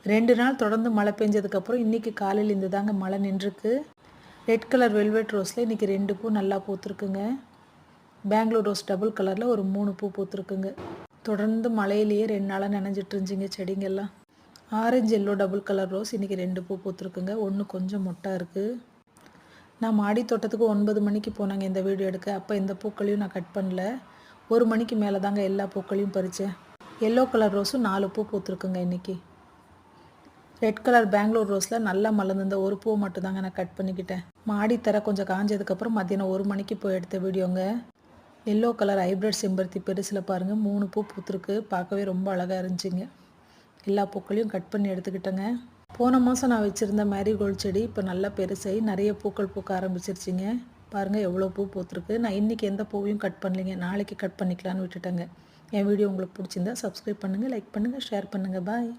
2 நாள் தொடர்ந்து மழை பெஞ்சதுக்கப்புறம் இன்றைக்கி காலையில் இந்த தாங்க மழை நின்றுருக்கு. ரெட் கலர் வெல்வெட் ரோஸில் இன்றைக்கி 2 பூ நல்லா பூத்துருக்குங்க. பெங்களூர் ரோஸ் டபுள் கலரில் ஒரு 3 பூ பூத்துருக்குங்க. தொடர்ந்து மழையிலேயே 2 நாளாக நனைஞ்சிட்டு இருந்துச்சிங்க செடிங்கெல்லாம். Orange yellow double colour rose இன்றைக்கி 2 பூ பூத்துருக்குங்க. ஒன்று கொஞ்சம் மொட்டை இருக்குது. நான் மாடி தோட்டத்துக்கு 9 மணிக்கு போனாங்க இந்த வீடியோ எடுக்க. அப்போ இந்த பூக்களையும் நான் கட் பண்ணல. 1 மணிக்கு மேலே தாங்க எல்லா பூக்களையும் பறித்தேன். எல்லோ கலர் ரோஸும் 4 பூ பூத்துருக்குங்க இன்றைக்கி. ரெட் கலர் பெங்களூர் ரோஸில் நல்லா மலர்ந்த ஒரு பூ மட்டும் தாங்க நான் கட் பண்ணிக்கிட்டேன். மாடி தர கொஞ்சம் காஞ்சதுக்கப்புறம் மத்தியானம் 1 மணிக்கு போய் எடுத்த வீடியோங்க. எல்லோ கலர் ஹைப்ரிட் செம்பருத்தி பெருசில் பாருங்கள் 3 பூ பூத்துருக்கு. பார்க்கவே ரொம்ப அழகாக இருந்துச்சுங்க. எல்லா பூக்களையும் கட் பண்ணி எடுத்துக்கிட்டேங்க. போன மாதம் நான் வச்சுருந்த மேரிகோல்டு செடி இப்போ நல்லா பெருசாகி நிறைய பூக்கள் பூக்க ஆரம்பிச்சிருச்சிங்க. பாருங்கள் எவ்வளோ பூ பூத்துருக்கு. நான் இன்றைக்கி எந்த பூவையும் கட் பண்ணலைங்க. நாளைக்கு கட் பண்ணிக்கலான்னு விட்டுட்டேங்க. என் வீடியோ உங்களுக்கு பிடிச்சிருந்தா சப்ஸ்கிரைப் பண்ணுங்கள், லைக் பண்ணுங்கள், ஷேர் பண்ணுங்கள். பாய்.